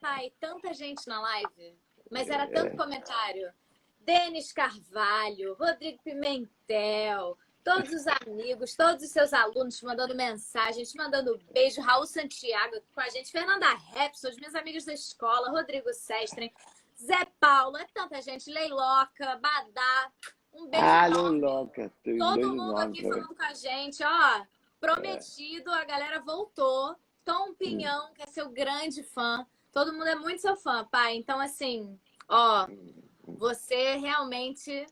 pai, tanta gente na live, mas era tanto comentário. Denis Carvalho, Rodrigo Pimentel, todos os amigos, todos os seus alunos te mandando mensagens, te mandando beijo. Raul Santiago aqui com a gente, Fernanda Repson, os meus amigos da escola, Rodrigo Sestren, Zé Paulo, é tanta gente, Leiloca, Badá. Um beijo enorme. Leiloca, Todo mundo aqui falando com a gente, ó. Prometido, a galera voltou. Tom Pinhão, que é seu grande fã. Todo mundo é muito seu fã, pai. Então, assim, ó, você realmente,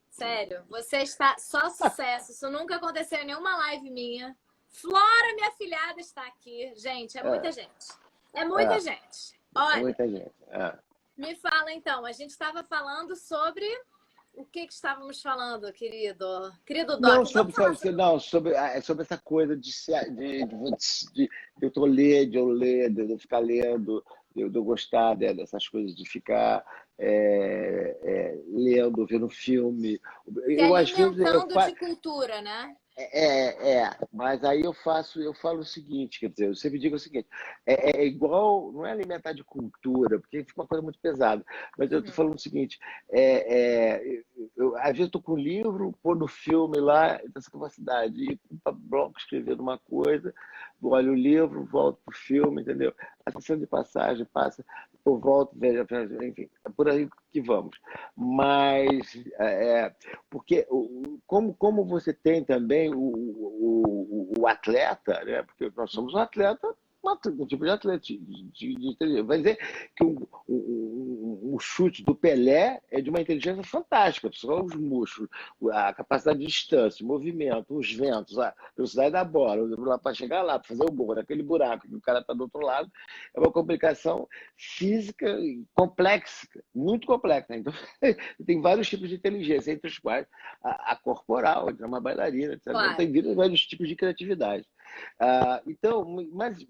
sério, você está só sucesso. Isso nunca aconteceu em nenhuma live minha. Flora, minha filhada, está aqui. Gente, é muita gente. É muita gente. Olha, muita gente. Me fala então, a gente estava falando sobre... O que estávamos falando, querido? Querido Doc? Não, sobre essa coisa de eu ler, de eu ficar lendo, de eu gostar dessas coisas, de ficar lendo, vendo filme. Se alimentando de cultura, né? Mas aí eu falo o seguinte, quer dizer, eu sempre digo o seguinte, é igual, não é alimentar de cultura, porque fica uma coisa muito pesada, mas eu estou falando o seguinte, às vezes estou com o livro, pôr no filme lá, essa capacidade, ir para o bloco escrevendo uma coisa, olho o livro, volto para o filme, entendeu? A sessão de passagem passa, eu volto, vejo, enfim, é por aí que vamos. Mas, porque como você tem também o atleta, né? Porque nós somos um atleta, um tipo de atleta, vai dizer que o chute do Pelé é de uma inteligência fantástica, só os músculos, a capacidade de distância, o movimento, os ventos, a velocidade da bola, para chegar lá, para fazer o gol, naquele buraco que o cara está do outro lado, é uma complicação física complexa, muito complexa. Então, tem vários tipos de inteligência, entre os quais a corporal, uma bailarina, etc. Claro. Tem vários tipos de criatividade. Então, mas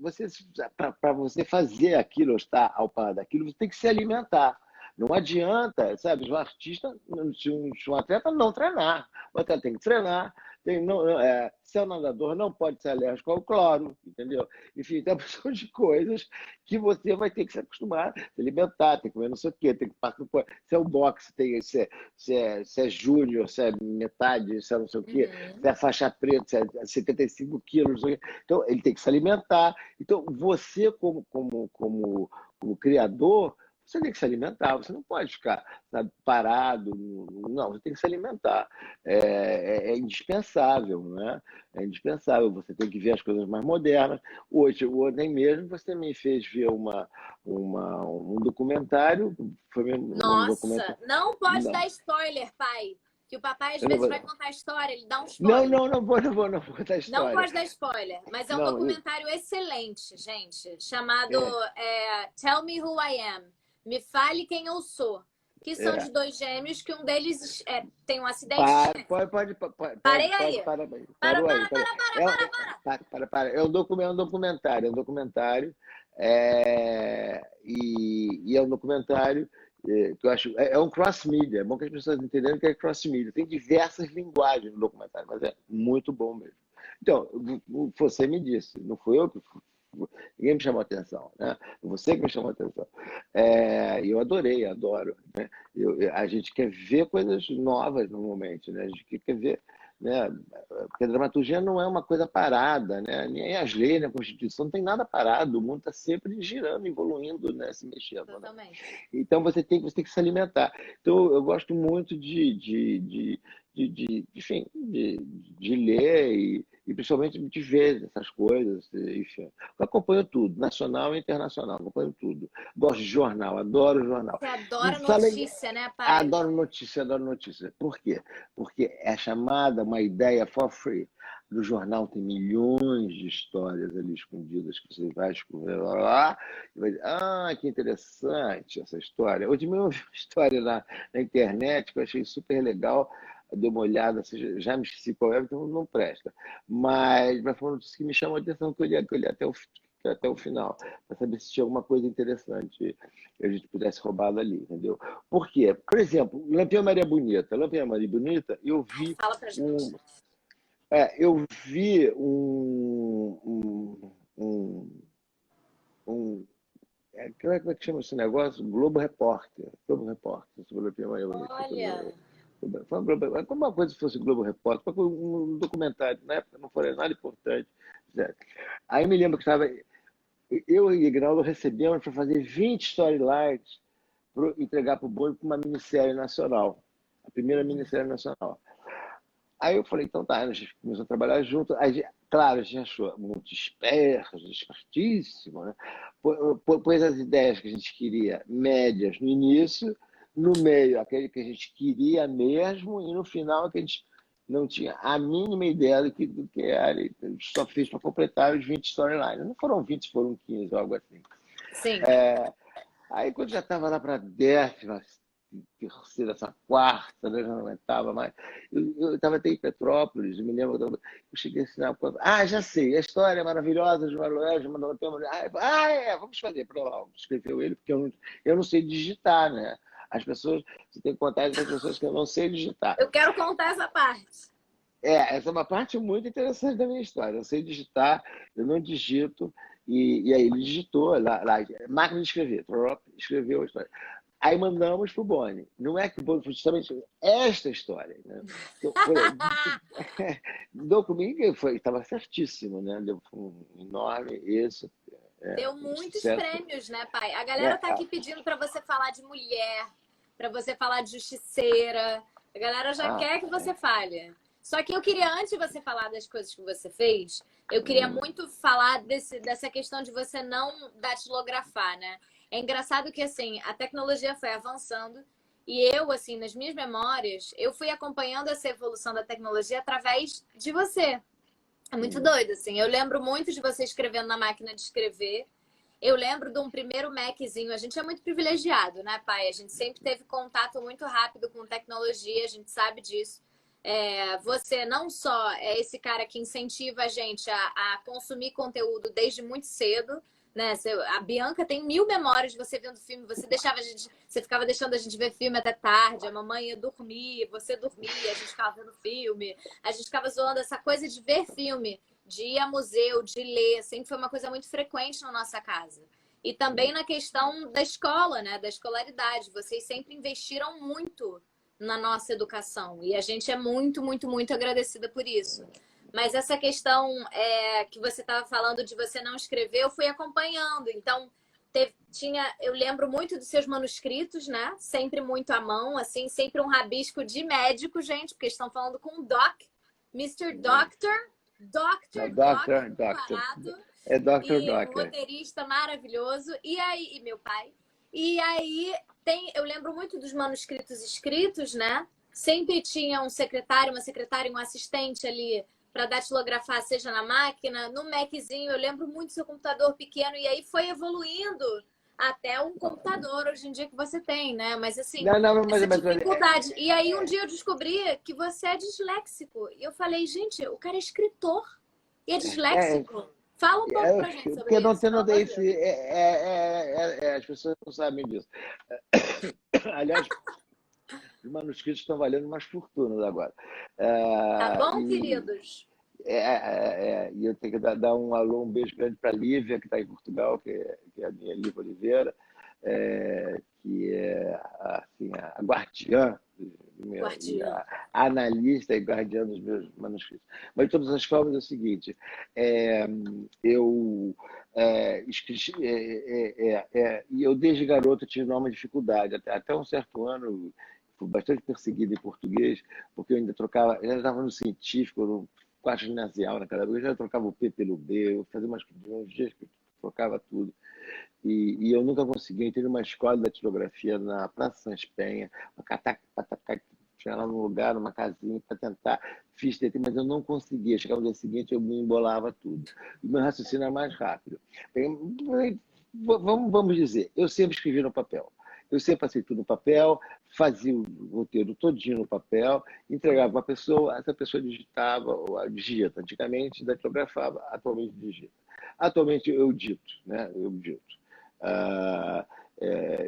para você fazer aquilo, ou estar ao par daquilo, você tem que se alimentar. Não adianta, sabe, um artista, se um atleta não treinar. O atleta tem que treinar. Se é um nadador, não pode ser alérgico ao cloro, entendeu? Enfim, tem uma porção de coisas que você vai ter que se acostumar, se alimentar, tem que comer não sei o quê, tem que participar. Se é um boxe, se é júnior, se é metade, se é não sei o quê, se é faixa preta, se é 75 quilos, não sei o quê. Então, ele tem que se alimentar. Então, você, como criador, você tem que se alimentar, você não pode ficar, sabe, parado, não, você tem que se alimentar. É indispensável, né? É indispensável, você tem que ver as coisas mais modernas. Hoje, ontem mesmo, você me fez ver um documentário. Nossa, não pode dar spoiler, pai. Que o papai às vezes vai contar a história, ele dá um spoiler. Não vou contar história. Não pode dar spoiler, mas é um documentário excelente, gente, chamado Tell Me Who I Am. Me fale quem eu sou. Que são de dois gêmeos, que um deles tem um acidente. Parei aí. Para. É um documentário. E é um documentário que eu acho. É um cross-mídia. É bom que as pessoas entendam que é cross-mídia. Tem diversas linguagens no documentário, mas é muito bom mesmo. Então, você me disse, não fui eu que ninguém me chamou a atenção, né? Você que me chamou a atenção. Eu adoro. Né? A gente quer ver coisas novas normalmente, né? A gente quer ver, né? Porque a dramaturgia não é uma coisa parada, né? Nem as leis, nem a Constituição, não tem nada parado. O mundo está sempre girando, evoluindo, né? Se mexendo. Né? Então você tem que se alimentar. Então eu gosto muito enfim, de ler e principalmente de ver essas coisas. Enfim. Eu acompanho tudo, nacional e internacional, acompanho tudo. Gosto de jornal, adoro jornal. Você adora notícia, né, pai? Adoro notícia. Por quê? Porque é chamada uma ideia for free. No jornal tem milhões de histórias ali escondidas que você vai descobrir lá e vai dizer, que interessante essa história. Hoje mesmo eu vi uma história na internet que eu achei super legal, dei uma olhada, já me esqueci qual é, então não presta. Mas foi uma notícia que me chamou a atenção, que eu li até o final, para saber se tinha alguma coisa interessante que a gente pudesse roubar dali, entendeu? Por quê? Por exemplo, Lampião Maria Bonita, eu vi Fala pra gente. eu vi Como é que chama esse negócio? Globo Repórter. Globo Repórter. Olha, Foi como uma coisa que fosse Globo Repórter, foi um documentário, na época não foi nada importante. Certo? Aí me lembro que estava, eu e o Ignaldo recebemos para fazer 20 storylines para entregar para o Boi com uma minissérie nacional, a primeira minissérie nacional. Aí eu falei, então tá, a gente começou a trabalhar junto. Aí, claro, a gente achou muito esperto, espertíssimo, né? Pôs as ideias que a gente queria médias no início, no meio aquele que a gente queria mesmo, e no final que a gente não tinha a mínima ideia do que era. E a gente só fez para completar os 20 storylines. Não foram 20, foram 15, algo assim. sim. Aí quando já estava lá para a 10ª, terceira, essa quarta, né, já não aguentava mais. Eu estava até em Petrópolis, eu me lembro, eu cheguei assim, já sei, a história é maravilhosa de Manuel, de Manuel, vamos fazer, pronto, escreveu ele, porque eu não sei digitar, né? As pessoas, você tem que contar para as pessoas que eu não sei digitar. Eu quero contar essa parte. Essa é uma parte muito interessante da minha história. Eu sei digitar, eu não digito, e aí ele digitou lá, máquina de escrever, escreveu a história. Aí mandamos para o Boni. Não é que o Boni foi justamente esta história. Né? Então, comigo estava certíssimo, né? Deu um enorme isso. Deu muitos prêmios, né, pai? A galera tá aqui pedindo para você falar de mulher, para você falar de justiceira. A galera já quer que você fale. Só que eu queria, antes de você falar das coisas que você fez, eu queria muito falar dessa questão de você não datilografar, né? É engraçado que, assim, a tecnologia foi avançando e eu, assim, nas minhas memórias, eu fui acompanhando essa evolução da tecnologia através de você. É muito doido, assim. Eu lembro muito de você escrevendo na máquina de escrever. Eu lembro de um primeiro Maczinho. A gente é muito privilegiado, né, pai? A gente sempre teve contato muito rápido com tecnologia, a gente sabe disso. Você não só é esse cara que incentiva a gente a consumir conteúdo desde muito cedo, né? A Bianca tem 1000 memórias de você vendo filme. Você ficava deixando a gente ver filme até tarde. A mamãe ia dormir, você dormia, a gente ficava vendo filme. A gente ficava zoando essa coisa de ver filme, de ir a museu, de ler. Sempre foi uma coisa muito frequente na nossa casa. E também na questão da escola, né? Da escolaridade. Vocês sempre investiram muito na nossa educação. E a gente é muito, muito, muito agradecida por isso. Mas essa questão que você estava falando de você não escrever, eu fui acompanhando. Então, eu lembro muito dos seus manuscritos, né? Sempre muito à mão, assim, sempre um rabisco de médico, gente, porque estão falando com o Doc, Mr. Doctor, parado. É Dr. E Doc. um roteirista maravilhoso. E aí, meu pai. E aí, eu lembro muito dos manuscritos escritos, né? Sempre tinha um secretário, uma secretária, um assistente ali para datilografar, seja na máquina, no Maczinho. Eu lembro muito do seu computador pequeno, e aí foi evoluindo até um computador hoje em dia que você tem, né? Mas assim, essa dificuldade. E aí um dia eu descobri que você é disléxico. E eu falei, gente, o cara é escritor e é disléxico. Fala um pouco pra gente sobre isso. As pessoas não sabem disso. Aliás, os manuscritos estão valendo umas fortunas agora. Tá bom, queridos? E eu tenho que dar um alô, um beijo grande para a Lívia, que está em Portugal, que é a minha Lívia Oliveira, que é assim, a guardiã, a analista e guardiã dos meus manuscritos. Mas, de todas as formas, é o seguinte, eu desde garoto tive uma dificuldade, até um certo ano fui bastante perseguido em português, porque eu ainda estava no científico, no quarto ginasial naquela época, eu já trocava o P pelo B, eu fazia uns dias que eu trocava tudo. E eu nunca consegui ter uma escola de datilografia na Praça Sans Penha, tinha lá num lugar, numa casinha, para tentar. Fiz TT, mas eu não conseguia. Chegava no dia seguinte, eu me embolava tudo. O meu raciocínio era mais rápido. Vamos dizer, eu sempre escrevi no papel. Eu sempre passei tudo no papel, fazia o roteiro todinho no papel, entregava para a pessoa, essa pessoa digitava, ou digita. Antigamente, datilografava, atualmente digita. Atualmente eu dito, né?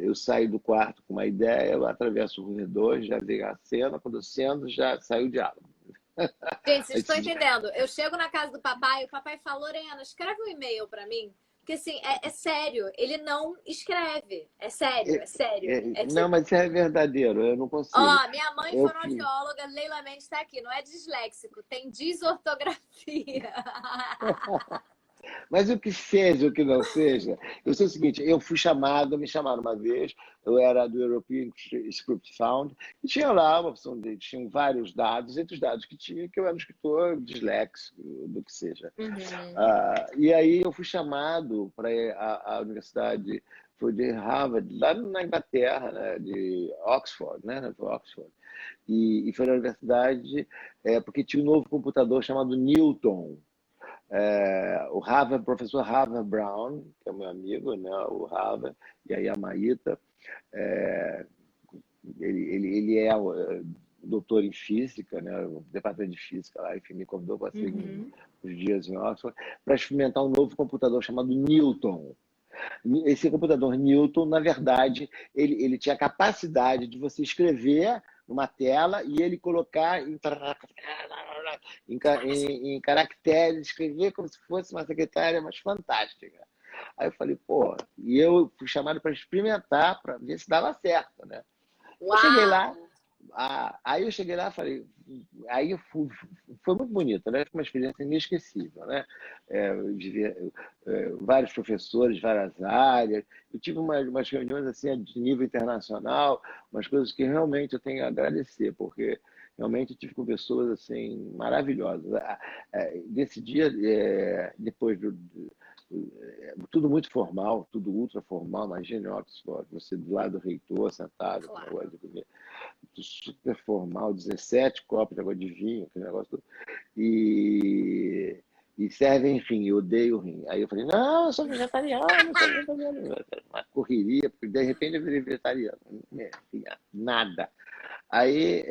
Eu saio do quarto com uma ideia, eu atravesso o corredor, já vejo a cena, quando eu sento, já sai o diálogo. Gente, vocês estão entendendo? Eu chego na casa do papai, o papai fala, Lorena, escreve um e-mail para mim, Porque assim, é sério, ele não escreve. É sério, é sério. É Não, tipo, mas isso é verdadeiro, eu não consigo. ó, minha mãe Eu fiz. fonoaudióloga, Leila Mendes está aqui, não é disléxico, tem desortografia. Mas o que seja, o que não seja, eu sei o seguinte, eu fui chamado, me chamaram uma vez, eu era do European Script Found, e tinha lá uma opção de, tinham vários dados, entre os dados que tinha, que eu era um escritor disléxico, do que seja. Uhum. E aí eu fui chamado para a universidade, foi de Harvard, lá na Inglaterra, né, de Oxford, né, Oxford. E foi na universidade, porque tinha um novo computador chamado Newton, o Harvard, professor Harvard Brown, que é meu amigo, né, o Harvard, e aí a Maíta, é, ele é doutor em física, né, no departamento de física lá, enfim, me convidou para ser Uhum. uns dias em Oxford, para experimentar um novo computador chamado Newton. Esse computador Newton, na verdade, ele tinha a capacidade de você escrever numa tela e ele colocar em caracteres, escrever como se fosse uma secretária, mas fantástica. Aí eu falei, pô, e eu fui chamado para experimentar, para ver se dava certo, né? Eu cheguei lá, Uau! aí eu cheguei lá e falei, aí eu fui, foi muito bonito, né? Foi uma experiência inesquecível, né? Eu devia, vários professores, várias áreas, eu tive umas reuniões assim de nível internacional, umas coisas que realmente eu tenho a agradecer, porque realmente eu tive com pessoas assim maravilhosas. Desse dia, depois tudo muito formal, tudo ultra formal, imagina Oxford, você do lado do reitor, sentado, com Claro. negócio de super formal, 17 copos de água de vinho, aquele negócio todo. E, e servem rim, eu odeio rim. Aí eu falei, não, eu sou vegetariano, eu sou vegetariano. Uma correria, porque de repente eu virei vegetariano. Não tinha nada. Aí,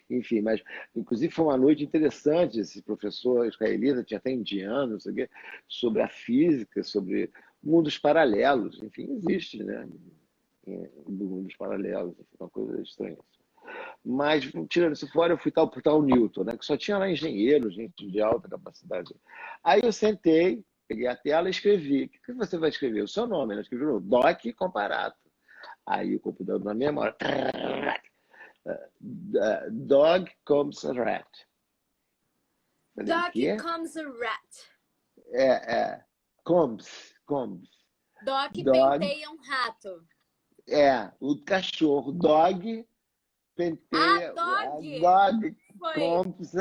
enfim, mas inclusive foi uma noite interessante, esse professor israelita, tinha até indiano, não sei o quê, sobre a física, sobre mundos paralelos, enfim, existe, né? Mundos paralelos, uma coisa estranha. Mas, tirando isso fora, eu fui por tal Newton, né, que só tinha lá engenheiros, gente de alta capacidade. Aí eu sentei, peguei a tela e escrevi. O que você vai escrever? O seu nome, né? Escrevi o Doc Comparato. Aí o computador na memória. Dog comes a rat. Falei, o Dog quê? comes a rat. Comes. Doc Dog, penteia um rato. o cachorro. Dog A penteia. dog Dog foi. comes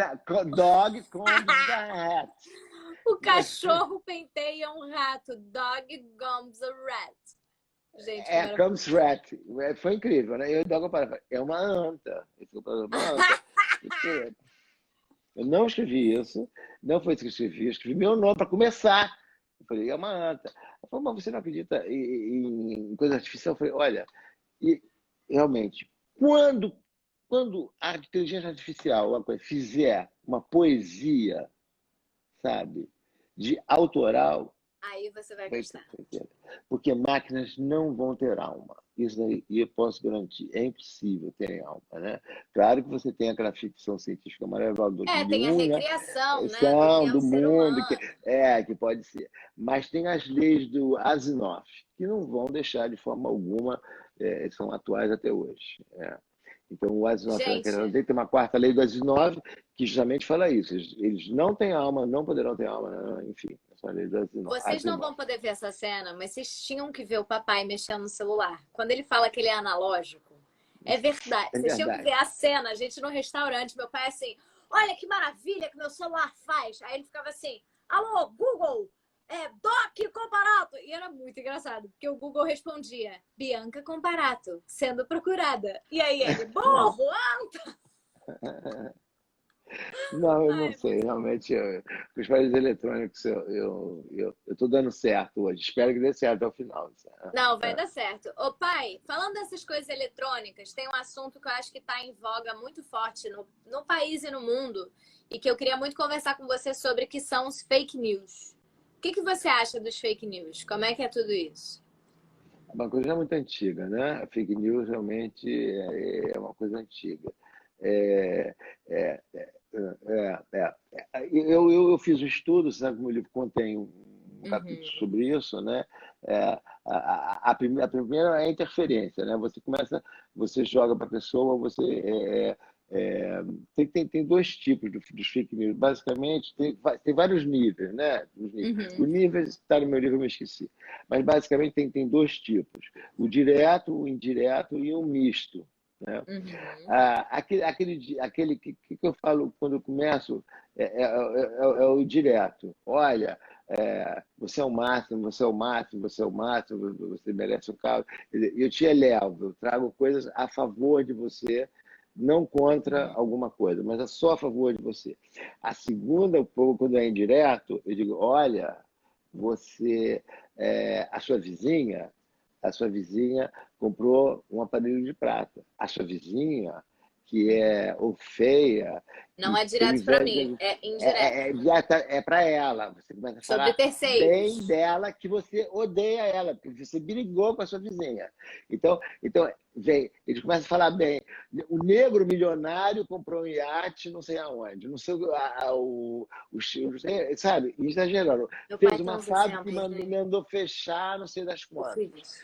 dog comes a rat. O cachorro penteia um rato. Dog comes a rat. Gente, que Comes maravilhoso. rat. Foi incrível, né? Eu dou para é uma anta. Esse computador é uma anta. Eu não escrevi isso, não foi isso que eu escrevi, eu escrevi meu nome para começar. Eu falei, é uma anta. Ela falou, mas você não acredita em coisa artificial? Eu falei, olha, e realmente, quando a inteligência artificial uma coisa, fizer uma poesia, sabe, de autoral, Aí você vai vai gostar. ter certeza. Porque máquinas não vão ter alma. Isso aí eu posso garantir. É impossível terem alma, né? Claro que você tem aquela ficção científica maravilhosa do É, tem a Jung, né? recriação, né, do que São é o do ser mundo, humano. que pode ser. Mas tem as leis do Asimov, que não vão deixar de forma alguma, são atuais até hoje. Então, o Asimov Gente, tem uma quarta lei do Asimov que justamente fala isso. Eles não têm alma, não poderão ter alma, né? Enfim, essa é a lei do vocês não Asimov. vão poder ver essa cena, mas vocês tinham que ver o papai mexendo no celular. Quando ele fala que ele é analógico, é verdade. É Vocês tinham que ver verdade. a cena, a gente no restaurante, meu pai assim, olha que maravilha que meu celular faz. Aí ele ficava assim, alô, Google, Doc Comparato. E era muito engraçado, porque o Google respondia, Bianca Comparato, sendo procurada. E aí ele, burro, alto. Não, eu não Ai, sei. muito bom. Realmente, com os aparelhos eletrônicos, eu estou dando certo hoje. Espero que dê certo ao final. Não, vai dar certo. Ô, pai, falando dessas coisas eletrônicas, tem um assunto que eu acho que está em voga muito forte no país e no mundo, e que eu queria muito conversar com você sobre, que são os fake news. O que você acha dos fake news? Como é que é tudo isso? É uma coisa muito antiga, né? A fake news realmente é uma coisa antiga. É, é, eu fiz um estudo, sabe, que o meu livro contém um capítulo Uhum. sobre isso, né? É, a primeira é a interferência, né? Você começa, você joga para a pessoa, você tem dois tipos de fake news. Basicamente, tem vários níveis, né? Os Uhum. níveis está no meu livro, eu me esqueci. Mas basicamente tem dois tipos: o direto, o indireto e o misto, né? Uhum. Aquele que eu falo quando eu começo é o direto. Olha, você é o máximo, você é o máximo, você é o máximo, você merece um carro. Eu te elevo, eu trago coisas a favor de você, não contra Uhum. alguma coisa, mas é só a favor de você. A segunda, quando é indireto, eu digo, olha, você, a sua vizinha comprou um aparelho de prata. A sua vizinha, que Uhum. é ou feia, Não que é tem direto para inveja, mim, é indireto. é para ela. Você começa a Sobre falar bem terceiros. dela, que você odeia ela, porque você brigou com a sua vizinha. Então vem, eles começam a falar bem. O negro milionário comprou um iate, não sei aonde, não sei sabe, exagerando. Meu pai Fez tem uma uns fábrica e exemplos, gente, mandou fechar, não sei das quantas. horríveis.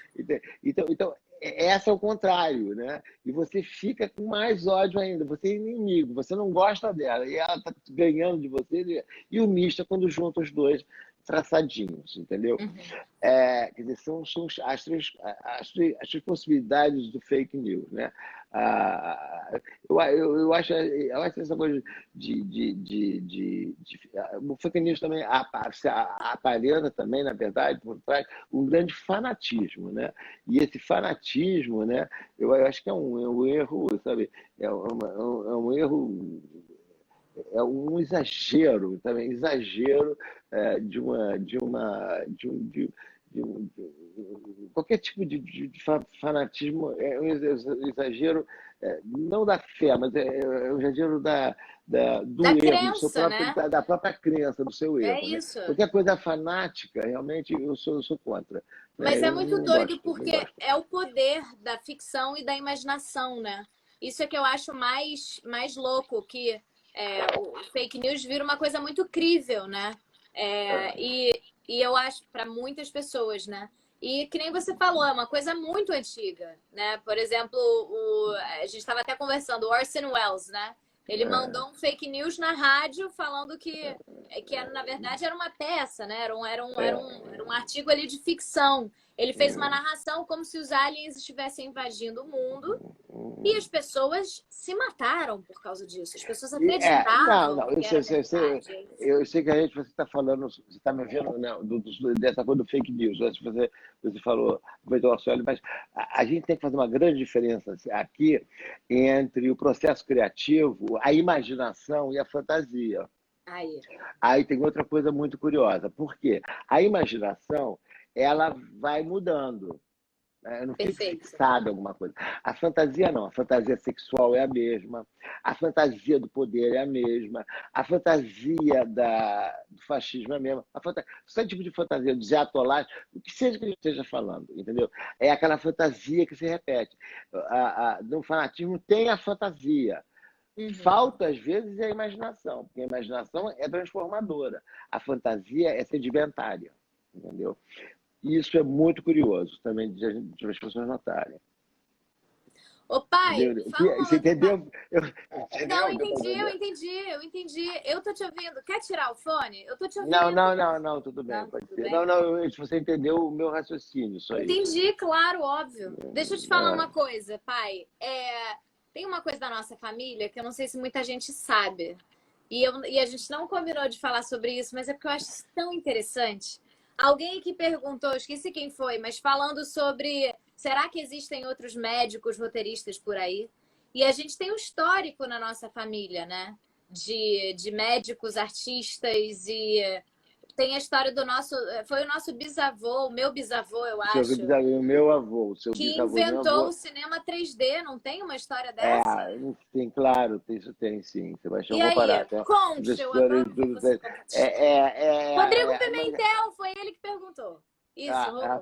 Então, essa é o contrário, né? E você fica com mais ódio ainda. Você é inimigo, você não gosta dela. E ela está ganhando de você. E o misto é quando junta os dois traçadinhos, entendeu? Uhum. Quer dizer, são as três possibilidades do fake news, né? Ah, eu acho essa coisa o fake news também aparenta também, na verdade, por trás, um grande fanatismo, né? E esse fanatismo, né? Eu acho que é um erro, sabe? É um erro, é um exagero, também exagero qualquer tipo de fanatismo é um exagero, não da fé, mas é um exagero Da do erro, crença, né? da própria crença, do seu É erro, né? isso. Qualquer coisa fanática, realmente, eu sou contra, né? Mas é Eu muito não doido gosto, não porque gosto. é o poder da ficção e da imaginação, né? Isso é que eu acho mais louco, que o fake news vira uma coisa muito crível, né? E eu acho, para muitas pessoas, né? E que nem você falou, é uma coisa muito antiga, né? Por exemplo, a gente estava até conversando, o Orson Welles, né? Ele É, mandou um fake news na rádio falando que era, na verdade era uma peça, né? Era um artigo ali de ficção. Ele fez uma narração como se os aliens estivessem invadindo o mundo e as pessoas se mataram por causa disso. As pessoas não, acreditavam não, que era verdade. É isso. eu sei que a gente, você está falando, você está me vendo, né, dessa coisa do fake news, né? Você falou do Orçoli, mas a gente tem que fazer uma grande diferença assim, aqui entre o processo criativo, a imaginação e a fantasia. Aí, Aí tem outra coisa muito curiosa, porque a imaginação ela vai mudando, né? Eu não fico perfeito. fixado em alguma coisa. A fantasia não, a fantasia sexual é a mesma, a fantasia do poder é a mesma, a fantasia do fascismo é a mesma, esse tipo de fantasia, dos atolares, o que seja que a gente esteja falando, entendeu? É aquela fantasia que se repete. No fanatismo tem a fantasia. Uhum. Falta, às vezes, é a imaginação, porque a imaginação é transformadora, a fantasia é sedimentária, entendeu? E isso é muito curioso também de as pessoas notarem. Ô pai, Entendeu? fala uma Você outra. entendeu? Não, Entendeu o que eu estou entendi, eu dizendo? entendi, eu entendi. Eu tô te ouvindo. Quer tirar o fone? Eu tô te Não, ouvindo. não, não, não, tudo bem, Não, pode tudo ser. bem? Não, não, se você entendeu o meu raciocínio, só isso. Entendi, claro, óbvio. Deixa eu te falar É, uma coisa, pai. Tem uma coisa da nossa família que eu não sei se muita gente sabe. E a gente não combinou de falar sobre isso, mas é porque eu acho isso tão interessante. Alguém que perguntou, esqueci quem foi, mas falando sobre será que existem outros médicos roteiristas por aí? E a gente tem um histórico na nossa família, né? De médicos, artistas e tem a história do nosso. Foi o nosso bisavô, o meu bisavô, eu acho, o meu avô, o seu que bisavô, meu inventou o avô, cinema 3D. Não tem uma história dessa? sim, claro, isso tem sim, Sebastião, E vou aí? parar. Tem Conte, eu investidores adoro ver tudo. você compartilhar. Rodrigo Pimentel, foi ele que perguntou. Isso, Rô.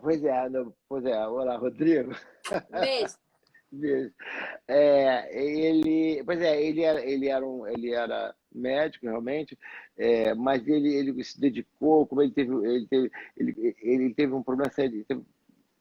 Pois é, olá, Rodrigo. Um beijo. Ele era médico realmente, mas ele se dedicou, como ele teve um problema sério, ele teve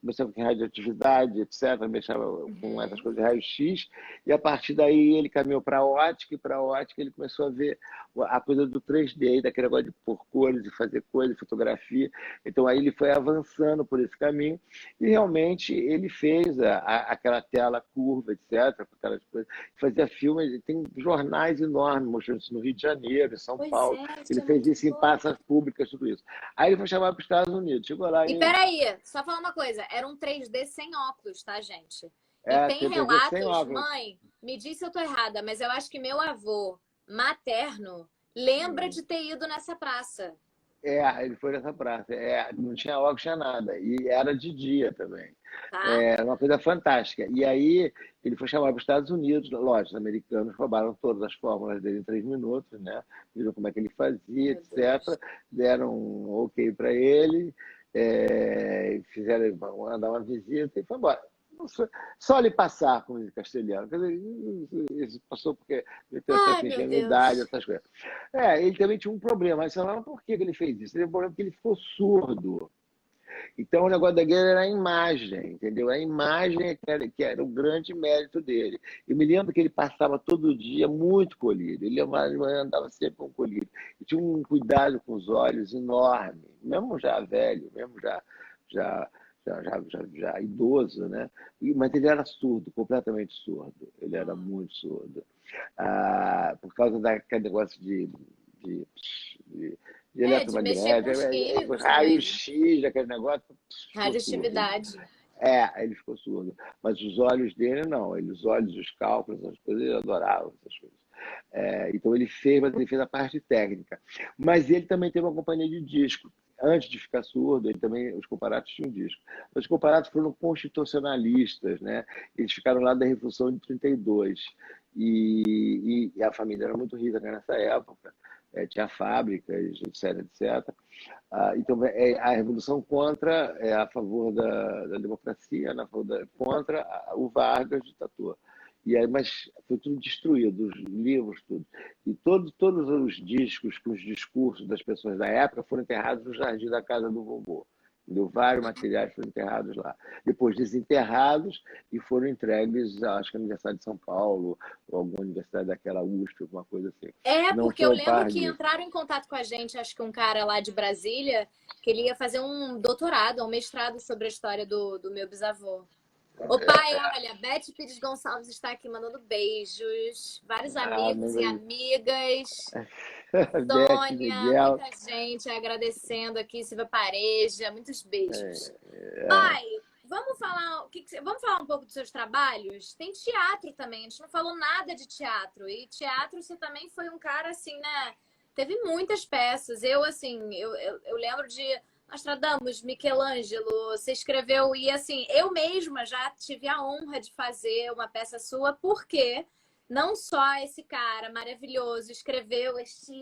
mexendo com radioatividade, etc., mexendo com essas Uhum. coisas de raio-x, e a partir daí ele caminhou para a ótica, e para a ótica ele começou a ver a coisa do 3D, daquele negócio de pôr cores, de fazer coisas, fotografia. Então aí ele foi avançando por esse caminho, e realmente ele fez aquela tela curva, etc., com aquelas coisas, fazia filmes, tem jornais enormes mostrando isso no Rio de Janeiro, em São Pois Paulo, é, isso ele é fez muito isso em louco. praças públicas, tudo isso. Aí ele foi chamado para os Estados Unidos, chegou lá E em peraí, só falar uma coisa, era um 3D sem óculos, tá, gente? E tem TPD sem relatos, óculos. mãe, me diz se eu tô errada, mas eu acho que meu avô materno lembra de ter ido nessa praça, Ele foi nessa praça. Não tinha óculos, tinha nada. E era de dia também. tá? Era uma coisa fantástica. E aí ele foi chamado para os Estados Unidos, lógico, os americanos roubaram todas as fórmulas dele em 3 minutos, né? Viram como é que ele fazia, Meu Deus. etc. Deram um ok para ele, fizeram ele mandar uma visita e foi embora. Só lhe passar, como diz castelhano. Quer dizer, isso passou porque ele teve Ai, certa meu ingenuidade, Deus. essas coisas. Ele também tinha um problema. Aí você fala, por que ele fez isso? Ele teve um problema porque ele ficou surdo. Então, o negócio da guerra era a imagem, entendeu? A imagem que era o grande mérito dele. Eu me lembro que ele passava todo dia muito colírio. Ele andava sempre com colírio. E tinha um cuidado com os olhos enorme, mesmo já velho, mesmo já, já idoso, né? Mas ele era surdo, completamente surdo. Ele era muito surdo. Por causa daquele negócio de, de, de De mexer com os eletromagnético, químicos também, né? raio-x, aquele negócio, ficou surdo. Radioatividade. Ele ficou surdo. Mas os olhos dele, não. Os olhos, os cálculos, as coisas, ele adorava essas coisas. Então ele fez, mas ele fez a parte técnica. Mas ele também teve uma companhia de disco. Antes de ficar surdo, ele também, os comparatos tinham disco. Os comparatos foram constitucionalistas, né? Eles ficaram lá da Revolução de 32. E a família era muito rica nessa época. Tinha fábricas, etc, etc. Então, a revolução contra é a favor da democracia, contra o Vargas, ditador. E aí, mas foi tudo destruído, os livros, tudo. E todos os discos com os discursos das pessoas da época foram enterrados no jardim da casa do vovô. Entendeu? Vários materiais foram enterrados lá. Depois desenterrados e foram entregues, acho que à Universidade de São Paulo, ou alguma universidade daquela USP, alguma coisa assim. Não Porque eu sou a lembro par que disso. entraram em contato com a gente, acho que um cara lá de Brasília, que ele ia fazer um doutorado, um mestrado sobre a história do meu bisavô. Ô pai, olha, Beth Pires Gonçalves está aqui mandando beijos. Vários amigos e amigas. Beth, Sônia, Miguel. muita gente agradecendo aqui, Silvia Pareja, muitos beijos. Pai, vamos falar um pouco dos seus trabalhos? Tem teatro também, a gente não falou nada de teatro. E teatro você também foi um cara assim, né? Teve muitas peças. Eu, assim, eu lembro de Nostradamus, Michelangelo, você escreveu, e assim, eu mesma já tive a honra de fazer uma peça sua, porque não só esse cara maravilhoso escreveu este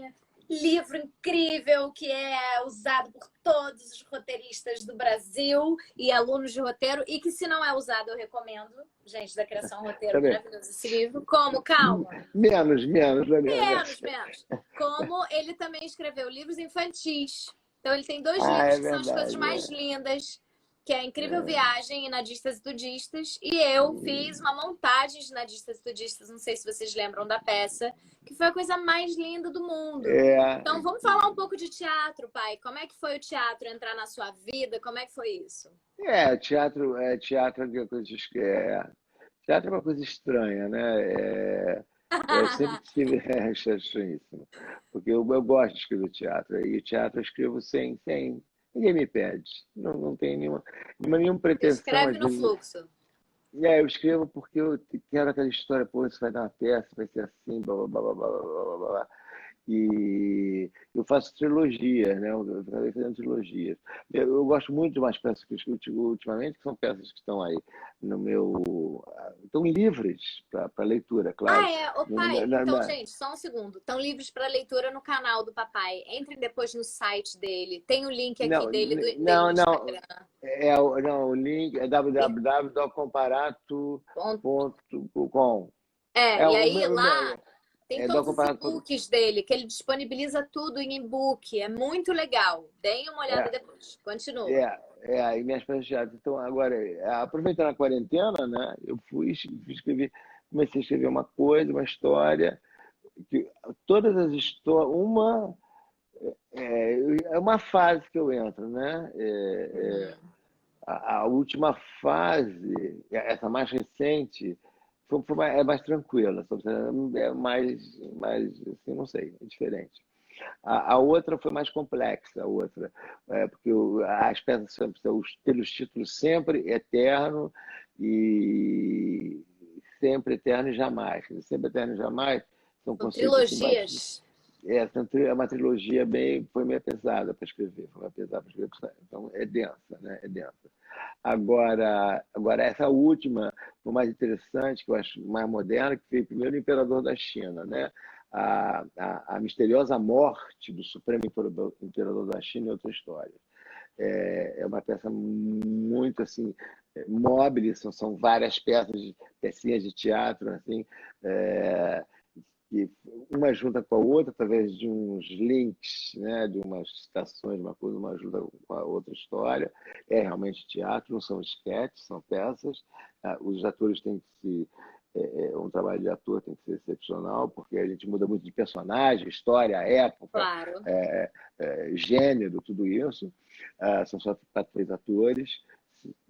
livro incrível que é usado por todos os roteiristas do Brasil e alunos de roteiro, e que se não é usado, eu recomendo, gente da criação roteiro, Também. maravilhoso esse livro. Como? Calma. Menos, Daniela. Menos. Como ele também escreveu livros infantis. Então ele tem dois Ah, livros é que são as coisas verdade. mais lindas, que é a Incrível Viagem e Nadistas e Tudistas. E eu fiz uma montagem de Nadistas e Tudistas, não sei se vocês lembram da peça, que foi a coisa mais linda do mundo. É, Então vamos falar um pouco de teatro, pai. Como é que foi o teatro entrar na sua vida? Como é que foi isso? teatro é uma coisa, teatro é uma coisa estranha, né? Eu sempre tive estranhíssimo, porque eu gosto de escrever teatro, e o teatro eu escrevo sem ninguém me pede, não tem nenhuma Você pretensão, escreve às no vezes. fluxo. Eu escrevo porque eu quero aquela história, pô, isso vai dar uma peça, vai ser assim, blá, blá, blá, blá, blá, blá, blá. E eu faço trilogia, né? Eu acabei fazendo trilogias. Eu gosto muito de umas peças que eu escuto ultimamente, que são peças que estão aí no meu. Estão livres para leitura, claro. Ah, é, ô pai. Então, gente, só um segundo. Estão livres para leitura no canal do papai. Entrem depois no site dele. Tem o link aqui Não, dele no não, não. Instagram. Não, o link é E, bom, www.comparato.com. e aí lá tem É do todos os comparato. e-books dele, que ele disponibiliza tudo em e-book. É muito legal. Deem uma olhada É, depois. Continua. e minhas peças de teatro. Então, agora, aproveitando a quarentena, né, eu escrever, comecei a escrever uma coisa, uma história, que todas as histórias, é uma fase que eu entro, né? Uhum. A última fase, essa mais recente, é mais tranquila, é mais, assim, não sei, é diferente. A outra foi mais complexa, a outra, porque as peças são pelos títulos sempre eterno e sempre eterno e jamais. Sempre eterno e jamais são São conceitos assim mais. trilogias. É uma trilogia foi meio pesada para escrever, foi meio pesada para escrever, então é densa, né? É densa. Agora essa última foi mais interessante, que eu acho mais moderna, que foi primeiro o Imperador da China, né? A misteriosa morte do Supremo Imperador da China é outra história. É uma peça muito assim móvel, são várias pecinhas de teatro assim, é, que uma junta com a outra através de uns links, né, de umas citações, uma coisa, uma ajuda com a outra história. É realmente teatro, não são esquetes, são peças. Os atores têm que se um trabalho de ator tem que ser excepcional, porque a gente muda muito de personagem, história, época, Claro. gênero, tudo isso. São só 3 atores,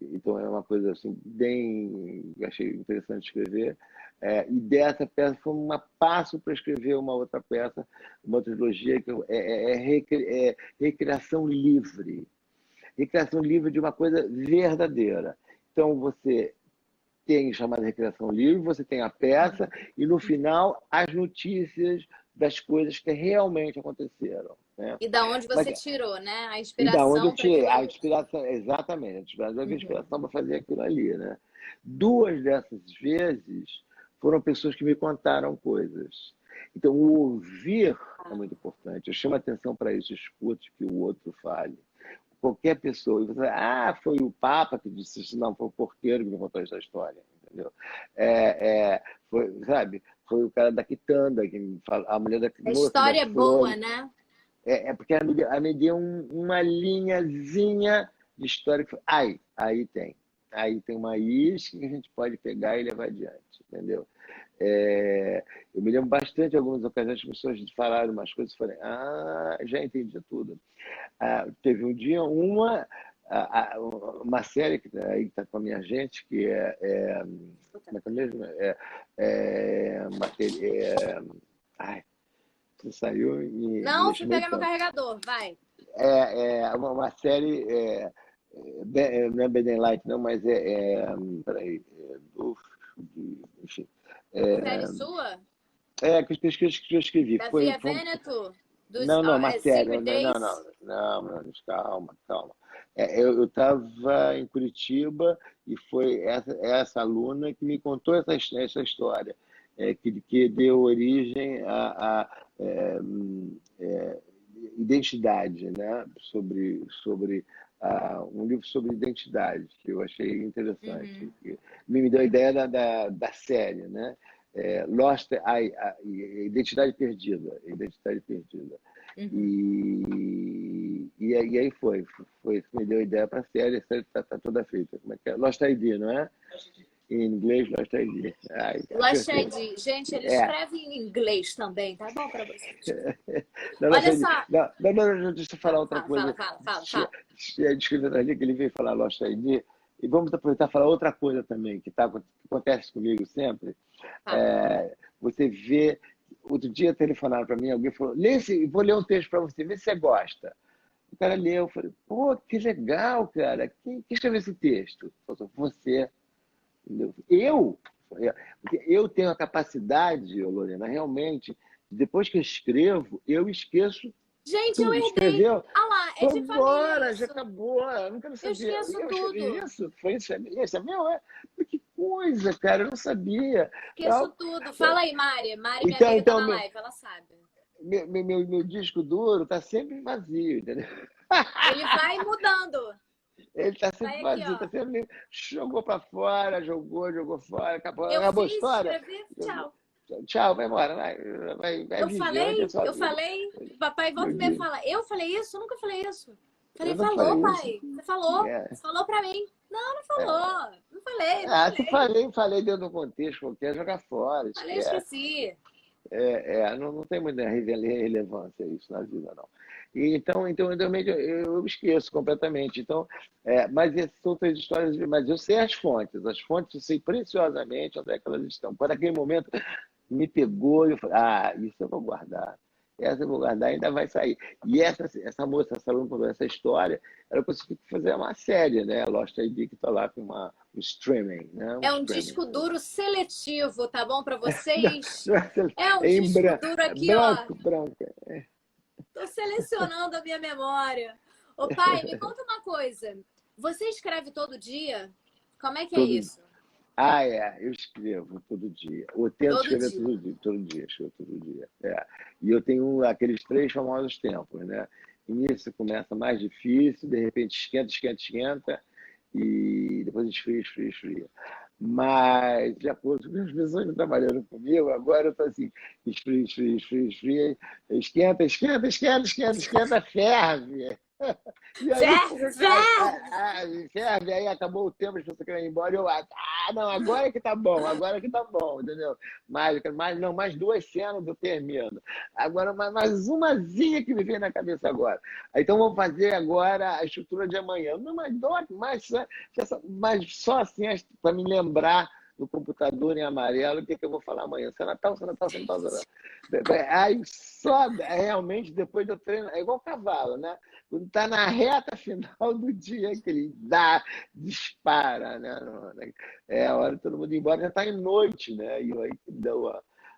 então é uma coisa assim bem, achei interessante escrever. E dessa peça foi um passo para escrever uma outra peça, uma trilogia que é recriação livre. Recriação livre de uma coisa verdadeira. Então você tem chamada Recriação Livre, você tem a peça e no final as notícias das coisas que realmente aconteceram. Né? E da onde Mas, você tirou, né? A e da onde eu inspiração para tirei aquilo a ali. inspiração, exatamente, a Uhum. inspiração para fazer aquilo ali. Né? 2 dessas vezes foram pessoas que me contaram coisas. Então, o ouvir é muito importante. Eu chamo atenção para isso, escute que o outro fale. Qualquer pessoa. E você vai, foi o Papa que disse isso, não, foi o porteiro que me contou essa história. Entendeu? Sabe? Foi o cara da quitanda, que me fala, a mulher da A moça da história é que furou. boa, né? Porque me deu uma linhazinha de história que foi, aí tem. Aí tem uma isca que a gente pode pegar e levar adiante, entendeu? Eu me lembro bastante de algumas ocasiões que as pessoas falaram umas coisas e falei, já entendi tudo. Teve um dia uma série que está com a minha gente, que como é que é mesmo? Ai, você saiu e me Não, fui deixou meio pegar meu tonto. carregador, vai. Uma série, não é Bed and Light, não, mas peraí, enfim. Série É, sua? que eu escrevi. Da Via Veneto? Dos Não, uma série. Secret Days? Não, calma, calma. Eu estava em Curitiba e foi essa aluna que me contou essa história, que deu origem a identidade, né? Sobre um livro sobre identidade, que eu achei interessante. Uhum, Me deu a ideia da série, né? Identidade Perdida. Identidade Perdida. uhum. E aí foi me deu ideia para a série está toda feita. Como é que é? Lost ID, não é? Em inglês, Lost ID. Lost Acertei. ID. Gente, ele É. escreve em inglês também, tá bom pra vocês? Não, Lost Olha ID. só. Não, deixa eu falar outra Fala, coisa. fala, fala, fala. Descrevendo ali que ele veio falar Lost ID. E vamos aproveitar e falar outra coisa também, que acontece comigo sempre. Fala. Você vê. Outro dia telefonaram para mim, alguém falou: vou ler um texto para você, vê se você gosta. O cara leu, eu falei: pô, que legal, cara. Quem escreveu esse texto? Falei, você. Entendeu? Eu? Porque eu tenho a capacidade, Lorena, realmente, Depois que eu esqueço Gente, eu tudo. herdei. Escreveu, Ah lá, é foi de família embora, já isso. acabou. Eu não quero Eu saber. esqueço Eu escrevi tudo. isso, foi isso é meu, é. Que coisa, cara, eu não sabia. Esqueço Não, tudo. Fala aí, Mari. Mari, minha então, amiga, tá então na meu, live, ela sabe. meu disco duro está sempre vazio, entendeu? Ele vai mudando. Ele está sempre Vai aqui, vazio, ó. está sempre. Jogou para fora, jogou fora, Eu acabou a fiz, história. escrevi, tchau. Tchau, vai embora, vai viver, vai ter sua Eu vida. falei. Papai volta Meu e meia Deus, fala, eu falei isso? Eu nunca falei isso. eu Falei, não falou, falei isso. pai. Você falou. É, Você falou pra mim. Não, não é. falou. Não falei, não Ah, se falei. falei dentro do contexto qualquer, jogar fora, Falei, esquece. esqueci. Não tem muita relevância isso na vida, não. E, então realmente, eu esqueço completamente. Então, mas essas outras histórias, mas eu sei as fontes eu sei preciosamente onde é que elas estão. Quando aquele momento me pegou, eu falei, isso eu vou guardar. Essa eu vou guardar, ainda vai sair. E essa moça, essa aluna, essa história, ela conseguiu fazer uma série, né? Lost ID, que está lá com um streaming, né? Um É um streaming. disco duro seletivo, tá bom pra vocês? É um Em disco duro aqui, ó. branco. Tô selecionando a minha memória. Ô, pai, me conta uma coisa. Você escreve todo dia? Como é que é Todo, isso? eu escrevo todo dia. Eu tento Todo escrever dia. todo dia, escrevo todo dia. E eu tenho aqueles 3 famosos tempos, né? Início começa mais difícil, de repente esquenta, e depois esfria. Mas, de acordo com as pessoas trabalhando comigo, agora eu estou assim, esfria, esquenta, ferve. E aí, Ferve, ferve! serve, aí acabou o tempo, as pessoas querem ir embora, e eu, não, agora que tá bom, entendeu? Mais 2 cenas eu termino. Agora, mais umazinha que me vem na cabeça agora. Então, vou fazer agora a estrutura de amanhã. Não, mas só assim, para me lembrar no computador em amarelo, o que eu vou falar amanhã? Se é Natal, se é Natal, se é Natal, se é Natal. Aí só realmente depois do treino, é igual cavalo, né? Quando está na reta final do dia que ele dispara, né? É a hora de todo mundo ir embora, já está em noite, né? E aí que deu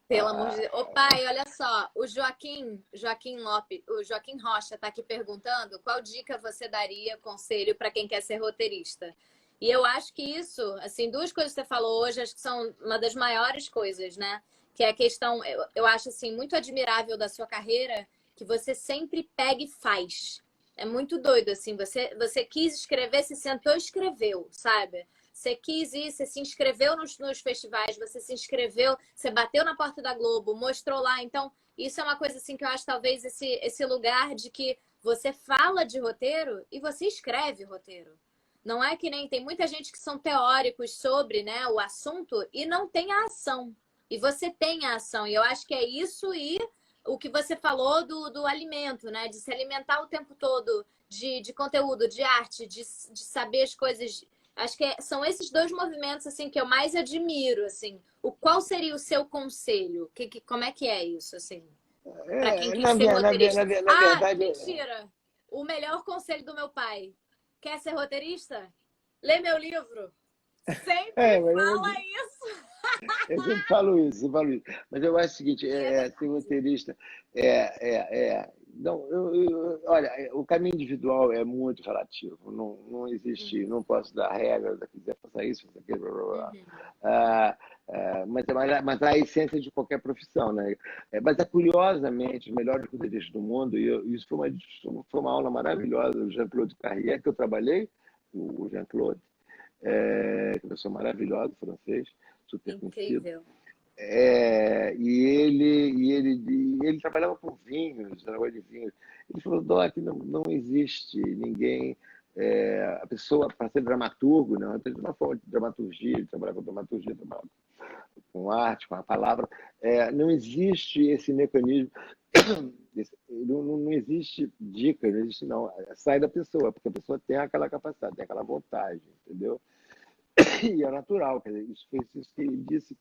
Pelo amor de a... Deus. Ô, pai, olha só. O Joaquim Rocha tá aqui perguntando qual dica você daria, conselho, para quem quer ser roteirista. E eu acho que isso, assim, duas coisas que você falou hoje, acho que são uma das maiores coisas, né? Que é a questão, eu acho, assim, muito admirável da sua carreira, que você sempre pega e faz. É muito doido, assim. Você quis escrever, se sentou e escreveu, sabe? Você quis ir, você se inscreveu nos festivais, você se inscreveu, você bateu na porta da Globo, mostrou lá. Então, isso é uma coisa assim que eu acho talvez esse lugar de que você fala de roteiro e você escreve roteiro. Não é que nem tem muita gente que são teóricos sobre, né, o assunto e não tem a ação. E você tem a ação. E eu acho que é isso e o que você falou do alimento, né? De se alimentar o tempo todo de conteúdo, de arte, de saber as coisas. Acho que são esses dois movimentos assim que eu mais admiro, assim. Qual seria o seu conselho? Como é que é isso, assim, para quem quis ser roteirista? Na Ah, verdade, mentira! O melhor conselho do meu pai. Quer ser roteirista? Lê meu livro. Sempre fala mas isso. eu sempre falo isso, Mas eu acho o seguinte, E é ser verdade. roteirista não, olha, o caminho individual é muito relativo. Não existe, Uhum, não posso dar regras, se quiser faça isso, faça aquilo, blá, blá, blá. uhum, Mas a essência de qualquer profissão, né? Mas curiosamente, os melhores roteiristas do mundo, isso foi uma aula maravilhosa do Jean-Claude Carrière, que eu trabalhei, o Jean-Claude, que é uma pessoa maravilhosa, francês, super conhecido. incrível. E ele trabalhava com vinhos, negócio de vinhos. Ele falou, Doc, não existe ninguém, a pessoa para ser dramaturgo, não, tem uma forma de dramaturgia, de trabalhar com dramaturgia, trabalhar com arte, com a palavra, não existe esse mecanismo, não existe dica, não existe não, sai da pessoa, porque a pessoa tem aquela capacidade, tem aquela vontade, entendeu? E é natural, quer dizer, isso foi isso que ele disse,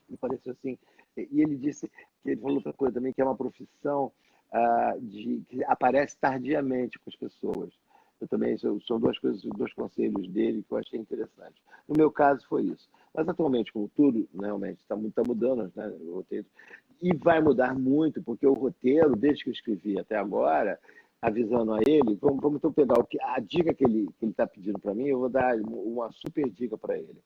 me pareceu assim. E ele disse que ele falou outra coisa também, que é uma profissão que aparece tardiamente com as pessoas. Eu também, são duas coisas, dois conselhos dele que eu achei interessantes. No meu caso, foi isso. Mas atualmente, como tudo realmente está mudando, né, o roteiro, e vai mudar muito, porque o roteiro, desde que eu escrevi até agora, avisando a ele, vamos então pegar a dica que ele está pedindo para mim, eu vou dar uma super dica para ele.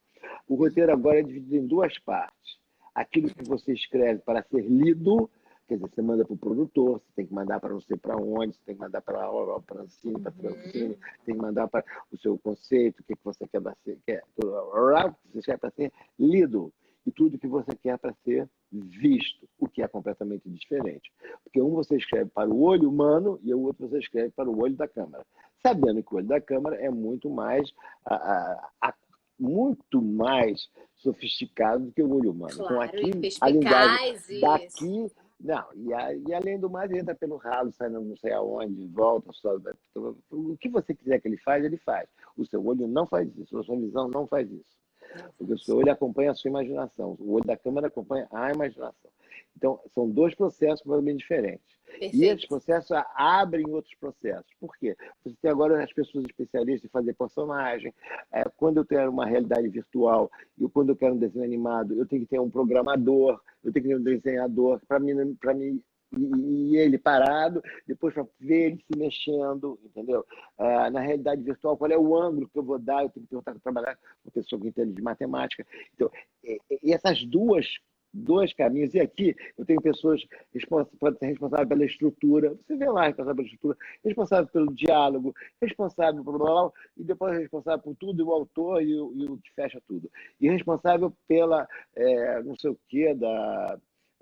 O roteiro agora é dividido em duas partes. Aquilo que você escreve para ser lido, quer dizer, você manda para o produtor, você tem que mandar para não sei para onde, você tem que mandar para a Francine, para a Francine, tem que mandar para o seu conceito, o que você quer para ser, você quer para ser lido, e tudo que você quer para ser visto, o que é completamente diferente. Porque um você escreve para o olho humano e o outro você escreve para o olho da câmera. Sabendo que o olho da câmera é muito mais muito mais sofisticado do que o olho humano. Então, Claro, e aqui, a linguagem perspicaz, isso. daqui, não, e além do mais, entra pelo ralo, sai não sei aonde, volta, sobe. O que você quiser que ele faz, ele faz. O seu olho não faz isso, a sua visão não faz isso. Porque o seu olho acompanha a sua imaginação, o olho da câmera acompanha a imaginação. Então, são dois processos bem diferentes. E esses Perfeito. processos abrem outros processos. Por quê? Você tem agora as pessoas especialistas em fazer personagem. Quando eu quero uma realidade virtual e quando eu quero um desenho animado, eu tenho que ter um programador, eu tenho que ter um desenhador para mim e ele parado, depois para ver ele se mexendo, entendeu? Na realidade virtual, qual é o ângulo que eu vou dar? Eu tenho que trabalhar com uma pessoa que entende de matemática. Então, e essas dois caminhos. E aqui eu tenho pessoas podem ser responsáveis pela estrutura, você vê lá, responsável pela estrutura, responsável pelo diálogo, responsável por blá, e depois responsável por tudo, o autor e o que fecha tudo. E responsável pela, não sei o quê,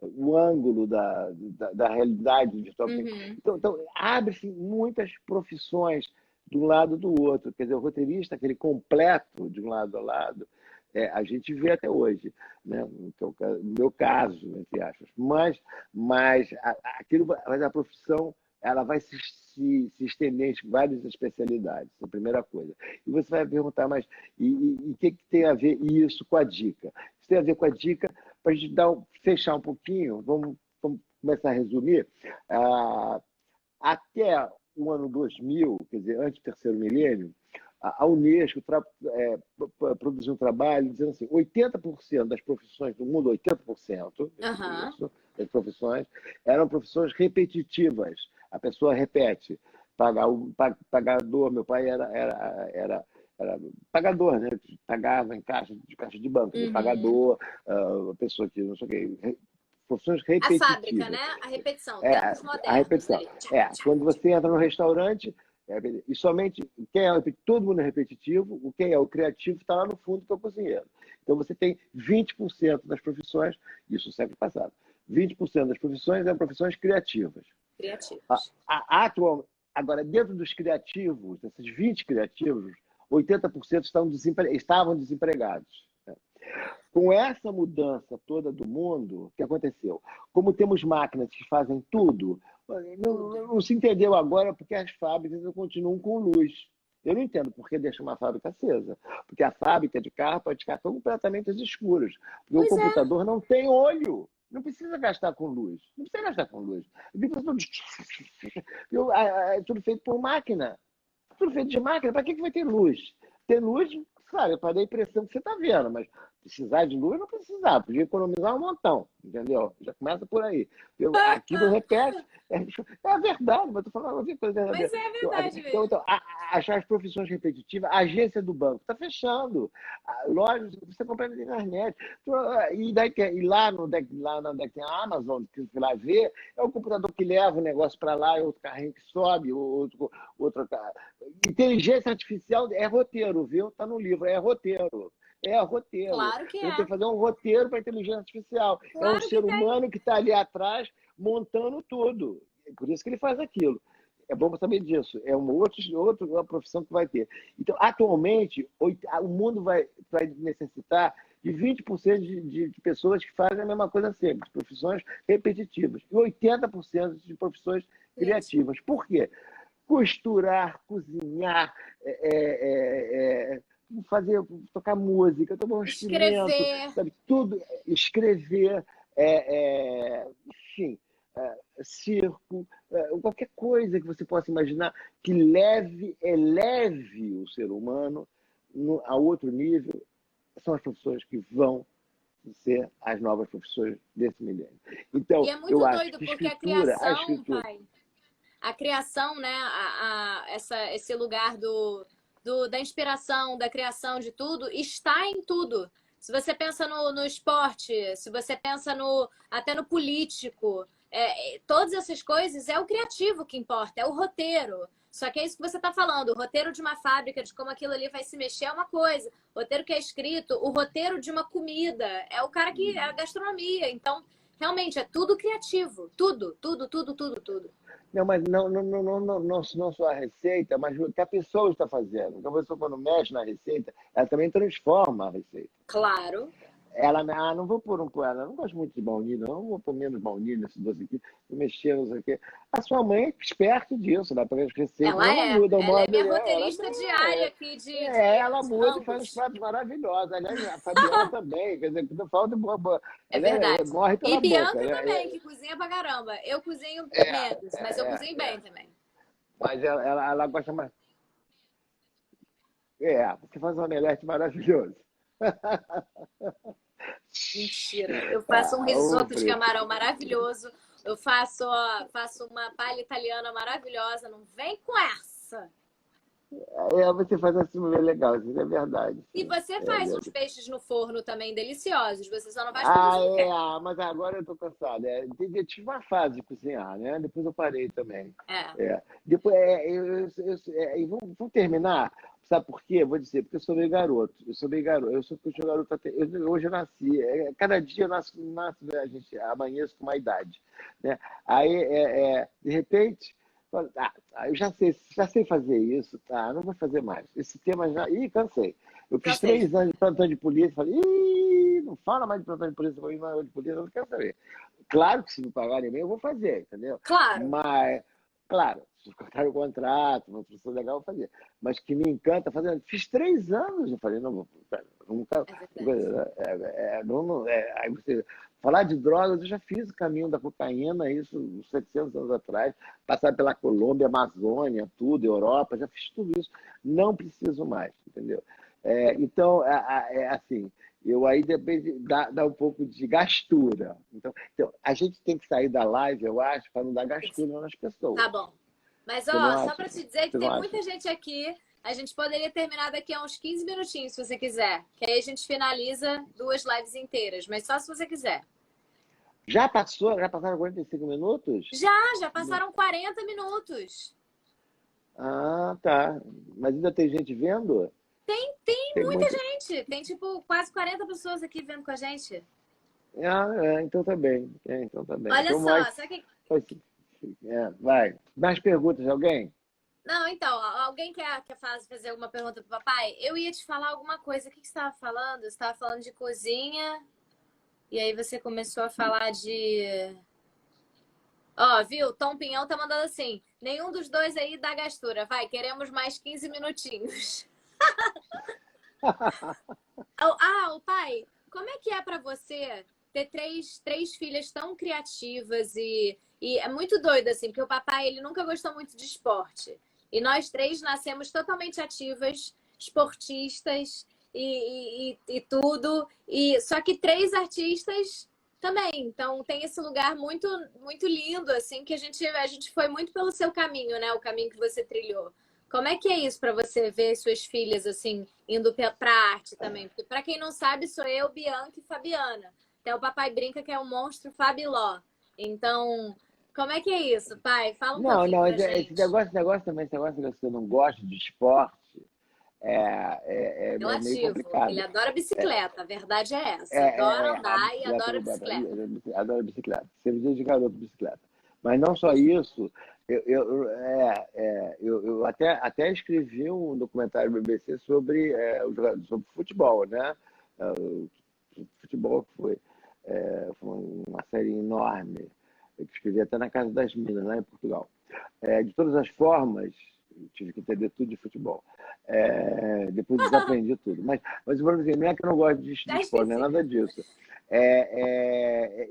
o ângulo da realidade virtual. Uhum. Então abre-se muitas profissões de um lado do outro. Quer dizer, o roteirista, aquele completo de um lado ao lado, a gente vê até hoje, né? No meu caso, entre aspas. Mas a profissão ela vai se estender em várias especialidades, é a primeira coisa. E você vai perguntar, mas o que tem a ver isso com a dica? Isso tem a ver com a dica para a gente fechar um pouquinho, vamos começar a resumir. Até o ano 2000, quer dizer, antes do terceiro milênio, a Unesco produziu um trabalho dizendo assim, 80% das profissões do mundo, 80% Uhum. das profissões, eram profissões repetitivas. A pessoa repete. Pagador, meu pai era pagador, né? Pagava em caixa de banco, Uhum. pagador, a pessoa que não sei o quê, profissões A fábrica, repetitivas. né? A repetição, É, tempos a modernos repetição. ali. Tchac, tchac, Quando tchac. você entra no restaurante, e somente todo mundo é repetitivo, quem é o criativo está lá no fundo, que é o cozinheiro. Então você tem 20% das profissões, isso no século passado, 20% das profissões eram profissões criativas. Criativos. Agora, dentro dos criativos, desses 20 criativos, 80% estavam desempregados. Com essa mudança toda do mundo, o que aconteceu? Como temos máquinas que fazem tudo, Tudo. não se entendeu agora porque as fábricas continuam com luz. Eu não entendo por que deixa uma fábrica acesa. Porque a fábrica de carro pode ficar completamente às escuras. Porque o Pois é. computador não tem olho. Não precisa gastar com luz. Não precisa gastar com luz. É tudo feito por máquina. Tudo feito de máquina. Para que vai ter luz? Ter luz, sabe, para dar a impressão que você está vendo, mas precisar de luz não precisava, podia economizar um montão, entendeu? Já começa por aí. Aquilo repete, a verdade, mas estou falando outra coisa Mas verdadeira. é verdade mesmo. Achar as profissões repetitivas, a agência do banco está fechando, lojas, você compra na internet. E lá onde tem a Amazon, que você vai lá ver, é o computador que leva o negócio para lá, é outro carrinho que sobe, outro carro. Inteligência artificial é roteiro, viu? Está no livro, é roteiro. É roteiro. Claro que A gente tem é. que fazer um roteiro para inteligência artificial. É um Claro que ser tem. humano que está ali atrás montando tudo. É por isso que ele faz aquilo. É bom saber disso. É uma profissão que vai ter. Então, atualmente, o mundo vai necessitar de 20% de pessoas que fazem a mesma coisa sempre, profissões repetitivas, e 80% de profissões Criativo. criativas. Por quê? Costurar, cozinhar, fazer, tocar música, tocar um instrumento, Escrever. sabe? Tudo, escrever, enfim, circo, qualquer coisa que você possa imaginar que eleve o ser humano a outro nível, são as profissões que vão ser as novas profissões desse milênio. Então, E é muito eu acho doido, que porque a escritura, pai, a criação, né, esse lugar da inspiração, da criação de tudo, está em tudo. Se você pensa no esporte, se você pensa até no político, todas essas coisas é o criativo que importa, é o roteiro. Só que é isso que você está falando, o roteiro de uma fábrica, de como aquilo ali vai se mexer é uma coisa. O roteiro que é escrito, o roteiro de uma comida, é o cara que é a gastronomia. Então, realmente, é tudo criativo. Tudo, tudo, tudo, tudo, tudo. não, mas não só a receita, mas o que a pessoa está fazendo. Então, a pessoa, quando mexe na receita, ela também transforma a receita. Claro. Ela, não vou pôr um coelho, não gosto muito de baunilha, não vou pôr menos baunilha nesse doce aqui, vou mexer, não sei o quê. A sua mãe é esperta disso, né? Porque as receitas, ela muda o Ela é modo, minha ela, roteirista diária aqui ela de muda e faz uns rangos. pratos maravilhosos. Aliás, a Fabiana também, quer dizer, não falta boa, É ela verdade. morre E pela boca, Bianca né? também, que cozinha pra caramba. Eu cozinho É, menos, mas eu é, cozinho é. bem também. Mas ela gosta mais. Você faz um omelete maravilhoso. Mentira. Eu faço um Ô, risoto de Preto. camarão maravilhoso. Eu faço uma palha italiana maravilhosa. Não vem com essa. Você faz assim, é legal, isso é verdade. E Sim. você faz uns peixes no forno também deliciosos. Você só não faz porque Ah, você não quer. mas agora eu tô cansado. Eu tive uma fase de cozinhar, né? Depois eu parei também. É. Depois, vamos terminar. Sabe por quê? Vou dizer, porque eu sou meio garoto. Eu sou meio garoto. Eu sou garoto até. Hoje eu nasci. Cada dia eu nasço, a gente amanheço com uma idade. Né? Aí, de repente, eu já sei fazer isso, tá? Não vou fazer mais. Esse tema já. Ih, cansei. Eu fiz Cansei. 3 anos de plantão de polícia, falei, ih, não fala mais de plantão de polícia, vou ir mais de polícia, eu não quero saber. Claro que se me pagarem bem, eu vou fazer, entendeu? Claro. Mas, claro, se cortar o contrato, uma profissão legal, eu vou fazer. Mas que me encanta fazer. Fiz 3 anos, eu falei, não, nunca. É verdade. Aí você. Falar de drogas, eu já fiz o caminho da cocaína, isso uns 700 anos atrás, passar pela Colômbia, Amazônia, tudo, Europa, já fiz tudo isso. Não preciso mais, entendeu? Então, assim, eu aí depende, dá um pouco de gastura. Então, a gente tem que sair da live, eu acho, para não dar gastura nas pessoas. Tá bom. Mas, Você não ó, só acha? pra te dizer que Você não tem acha? muita gente aqui. A gente poderia terminar daqui a uns 15 minutinhos, se você quiser. Que aí a gente finaliza 2 lives inteiras. Mas só se você quiser. Já passou? Já passaram 45 minutos? Já passaram 40 minutos. Ah, tá. Mas ainda tem gente vendo? Tem Tem muita muito. gente. Tem, tipo, quase 40 pessoas aqui vendo com a gente. Então tá bem. Então tá bem. Olha Então, só, sabe que... vai. Mais perguntas de alguém? Não, então, alguém quer fazer alguma pergunta pro papai? Eu ia te falar alguma coisa. O que você estava falando? Você estava falando de cozinha. E aí você começou a falar de... Ó, viu? Tom Pinhão tá mandando assim. Nenhum dos dois aí dá gastura. Vai, queremos mais 15 minutinhos. O pai, como é que é pra você ter três filhas tão criativas e é muito doido, assim, porque o papai, ele nunca gostou muito de esporte. E nós três nascemos totalmente ativas, esportistas e tudo. Só que 3 artistas também. Então tem esse lugar muito, muito lindo, assim, que a gente foi muito pelo seu caminho, né? O caminho que você trilhou. Como é que é isso para você ver suas filhas assim indo para arte também? Porque para quem não sabe, sou eu, Bianca e Fabiana. Até o papai brinca que é o monstro Fabiló. Então, como é que é isso, pai? Fala um Não, pouquinho não, pra esse gente. negócio também, esse negócio que você não gosta de esporte, é meio Relativo. Ele complicado. adora bicicleta. A verdade é essa. Adora A andar e bicicleta, adora bicicleta. adoro bicicleta. Sempre dia de garoto de bicicleta. Mas não só isso, eu até escrevi um documentário no BBC sobre, sobre futebol, né? O futebol foi uma série enorme. Eu escrevi até na Casa das Minas, lá em Portugal. De todas as formas, eu tive que entender tudo de futebol. Depois desaprendi tudo. Mas não é que eu não gosto de Já esporte, não é esqueci. nada disso.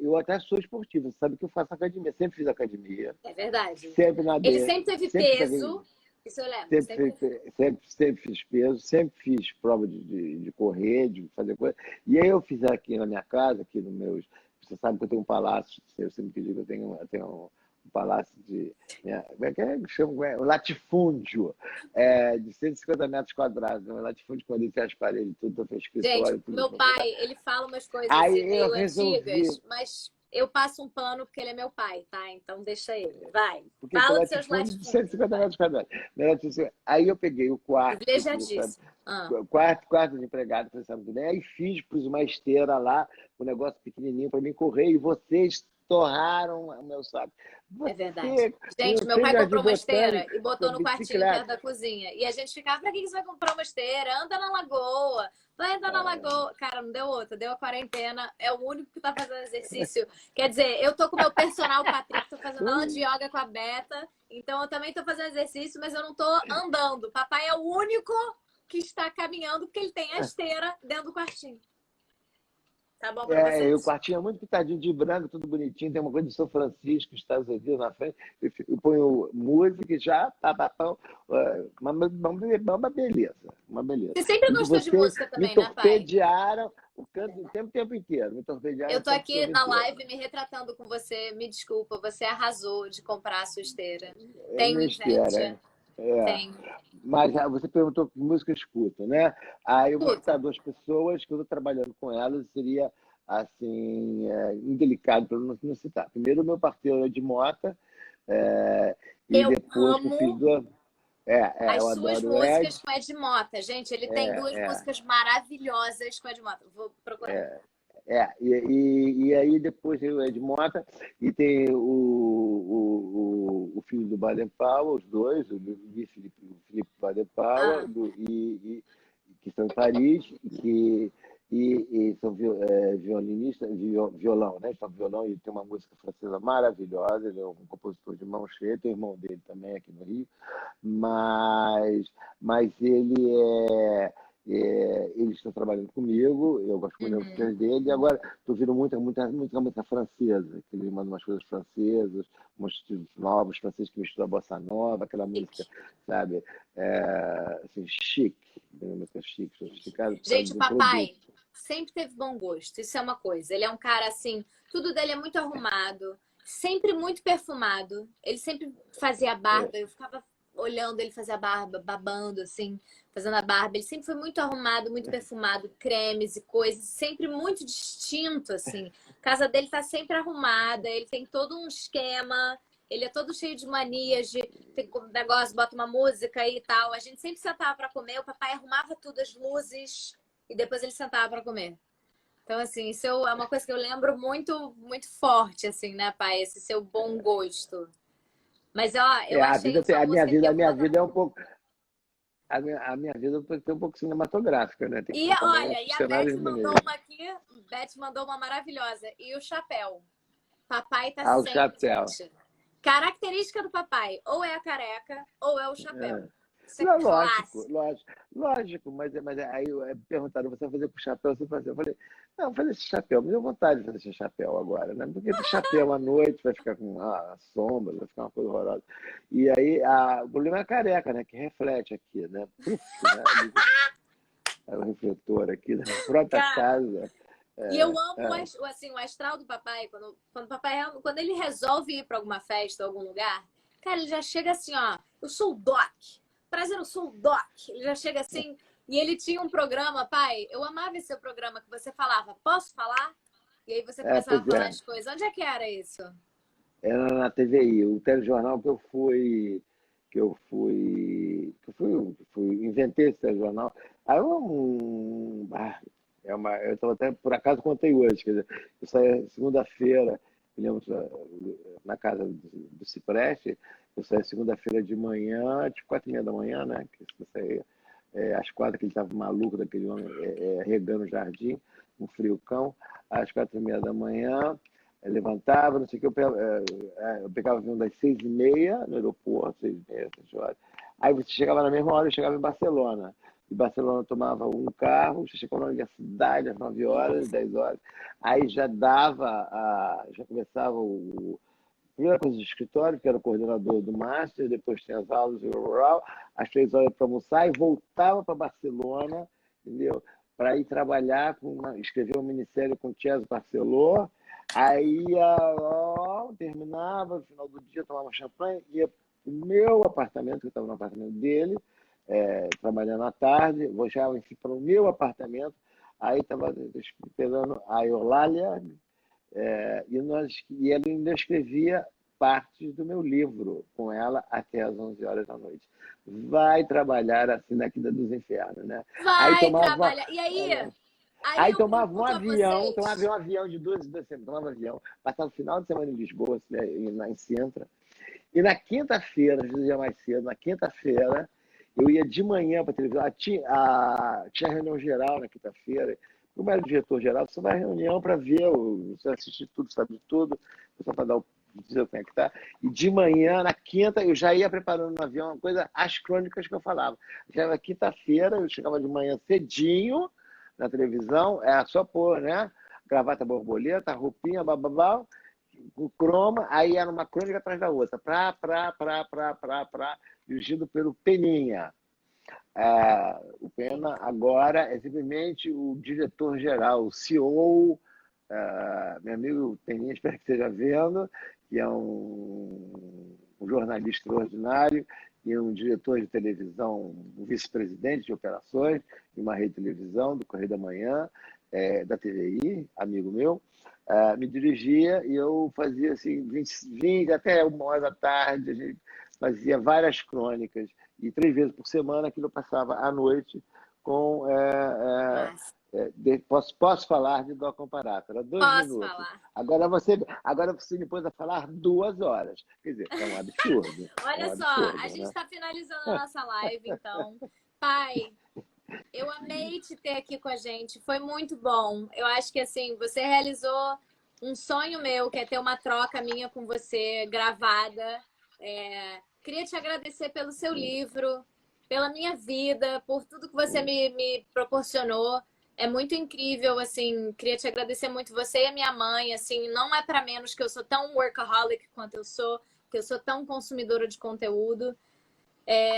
Eu até sou esportivo, você sabe que eu faço academia, sempre fiz academia, É verdade. sempre Ele nadei, sempre teve sempre fiz academia. peso Isso eu lembro, Sempre, sempre. sempre fiz peso, sempre fiz prova de correr, de fazer coisa. E aí eu fiz aqui na minha casa, aqui no meus. Você sabe que eu tenho um palácio, eu sempre que digo, eu tenho um palácio de. Como é que é? Chama, um latifúndio de 150 metros quadrados. Né? Um latifúndio quando ele tem as paredes, tudo, tem Gente, escritório, tudo. meu pai, ele fala umas coisas Aí assim eu meio resolvi. antigas, mas eu passo um pano porque ele é meu pai, tá? Então deixa ele. Vai. Porque tem Fala dos seus latifúndio de cento e latifúndios, cinquenta vai. metros quadrados. Aí eu peguei o quarto, que você sabe, Privilegiadíssimo. Ah. quarto de empregado, você sabe tudo bem. Aí fiz, pus uma esteira lá, um negócio pequenininho para mim correr, e vocês torraram o meu saco. É verdade. Você, Gente, meu você, pai jardim comprou uma esteira botânico, e botou com no quartinho perto bicicleta. da cozinha. E a gente ficava, pra que você vai comprar uma esteira? Anda na lagoa. Vai andar na lagoa. Cara, não deu outra. Deu a quarentena. É o único que tá fazendo exercício. Quer dizer, eu tô com o meu personal Patrick, tô fazendo aula de yoga com a Beta. Então eu também tô fazendo exercício, mas eu não tô andando. Papai é o único que está caminhando porque ele tem a esteira dentro do quartinho. Tá bom pra O vocês? quartinho é muito pintadinho de branco, tudo bonitinho, tem uma coisa de São Francisco, Estados Unidos na frente. Eu ponho música e já, uma beleza, uma beleza. Você sempre E gostou de vocês música me também, né, pai? torpedearam o tempo inteiro, me torpedearam Eu o tô tempo aqui todo na inteiro. live me retratando com você. Me desculpa, você arrasou de comprar a sua esteira. É Tenho besteira, inveja. é. Tenho. Mas você perguntou que música eu escuto, né? Aí eu vou Escuta, citar duas pessoas que eu estou trabalhando com elas, seria assim, indelicado para não citar. Primeiro, o meu parceiro Ed Mota, é, e eu depois que eu fiz amo duas. Eu as suas adoro o Ed. músicas com Ed Mota. Gente, ele tem É, duas é, músicas maravilhosas com Ed Mota. Vou procurar. e aí depois tem o Ed Mota e tem o filho do Baden Powell, os dois, o Felipe Baden Powell, Ah, que estão em Paris, e são violinistas, violão, né? Estão violão e tem uma música francesa maravilhosa, ele é um compositor de mão cheia, tem o irmão dele também aqui no Rio, mas eles estão trabalhando comigo, eu gosto muito das uhum. músicas dele, e agora estou ouvindo muita música francesa, que ele manda umas coisas francesas, uns estilos novos, franceses que misturam a bossa nova, aquela música, Chique. sabe, assim, chique, música chique, sofisticada, por causa Gente, o do produto. papai sempre teve bom gosto. Isso é uma coisa. Ele é um cara assim, tudo dele é muito arrumado, sempre muito perfumado. Ele sempre fazia É, barba, eu ficava olhando ele fazer a barba, babando assim, fazendo a barba. Ele sempre foi muito arrumado, muito perfumado, cremes e coisas, sempre muito distinto assim. A casa dele tá sempre arrumada, ele tem todo um esquema. Ele é todo cheio de manias, de tem um negócio, bota uma música e tal. A gente sempre sentava para comer, o papai arrumava tudo, as luzes, e depois ele sentava para comer. Então, assim, isso é uma coisa que eu lembro muito, muito forte, assim, né, pai? Esse seu bom gosto. Mas, ó, eu a achei vida a sua a minha música aqui, vida, eu a vou minha botar. vida é um pouco, a minha vida tem que ser um pouco cinematográfica, né? Tem que E ser também olha, e a Beth cenários mandou bonitos. uma aqui, Beth mandou uma maravilhosa. E o chapéu. Papai tá Ah, o sempre, chapéu. gente. Característica do papai, ou é a careca, ou é o chapéu. É. Isso é Não, lógico, clássico. lógico, mas aí perguntaram, você vai fazer com chapéu? Você vai fazer? Eu falei, não, vou fazer esse chapéu, me deu vontade de fazer esse chapéu agora, né? Porque esse chapéu à noite vai ficar com a sombra, vai ficar uma coisa horrorosa. E aí, o problema é a careca, né? Que reflete aqui, né? Puf, né? O refletor aqui na própria Cara, casa. e eu É, amo é, assim, o astral do papai, quando o papai, quando ele resolve ir para alguma festa ou algum lugar, cara, ele já chega assim, ó, eu sou o Doc. Prazer, eu sou o Doc. Ele já chega assim, e ele tinha um programa, pai, eu amava esse seu programa que você falava, posso falar? E aí você começava a pois falar é. as coisas. Onde é que era isso? Era na TVI, o telejornal inventei esse telejornal. Aí eu estava até, por acaso, contei hoje, quer dizer, eu saía segunda-feira, me lembro, na casa do Cipreste, eu saía segunda-feira de manhã, tipo 4h30 da manhã, né, que eu saía, às 4 que ele estava maluco, daquele homem regando o jardim, um frio cão, às 4h30 da manhã, levantava, não sei o que, eu pegava o avião das 6h30 no aeroporto, 6h30, 7 horas. Aí você chegava na mesma hora, eu chegava em Barcelona. De Barcelona eu tomava um carro, você chegava na universidade às 9 horas, 10 horas. Aí já começava primeira coisa do escritório, que era o coordenador do Master, depois tinha as aulas, às 3 horas para almoçar, e voltava para Barcelona, entendeu? Para ir trabalhar, escrever uma minissérie com o Chess Barceló. Aí terminava, no final do dia, tomava champanhe, ia para o meu apartamento, que eu estava no apartamento dele, trabalhando à tarde, voltava para o meu apartamento, aí estava esperando a Eulália, e ela ainda escrevia partes do meu livro com ela até às 11 horas da noite. Vai trabalhar assim na Quinta dos Infernos, né? Aí Vai tomava, trabalhar. E aí? Aí aí eu tomava um pergunto a avião, vocês. de 2 semanas, tomava avião, passava o final de semana em Lisboa, né, em Sintra, e na quinta-feira, às vezes ia mais cedo, na quinta-feira, eu ia de manhã para a televisão. Tinha reunião geral na quinta-feira. Como era o diretor-geral, você vai à reunião para ver, você assistir tudo, sabe de tudo, só para dizer como é que tá. E de manhã, na quinta, eu já ia preparando no avião uma coisa, as crônicas que eu falava. Já na quinta-feira, eu chegava de manhã cedinho na televisão, só pôr, né? Gravata borboleta, roupinha, bababá, o croma, aí era uma crônica atrás da outra, dirigido pelo Peninha. O Pena agora é simplesmente o diretor-geral, o CEO, meu amigo Peninha, espero que esteja vendo, que é um jornalista extraordinário e um diretor de televisão, um vice-presidente de operações de uma rede de televisão, do Correio da Manhã, da TVI, amigo meu, me dirigia e eu fazia assim, 20 até 1 hora da tarde, a gente fazia várias crônicas e 3 vezes por semana aquilo eu passava à noite com Mas posso falar de Dó Comparato, era dois posso minutos. falar. Agora você me pôs a falar 2 horas. Quer dizer, é um absurdo. É Olha um só, absurdo, a gente né? está finalizando a nossa live, então. Pai, eu amei te ter aqui com a gente. Foi muito bom. Eu acho que assim, você realizou um sonho meu, que é ter uma troca minha com você gravada. Queria te agradecer pelo seu livro, pela minha vida, por tudo que você me proporcionou. É muito incrível, assim, queria te agradecer muito você e a minha mãe, assim, não é para menos que eu sou tão workaholic quanto eu sou, que eu sou tão consumidora de conteúdo.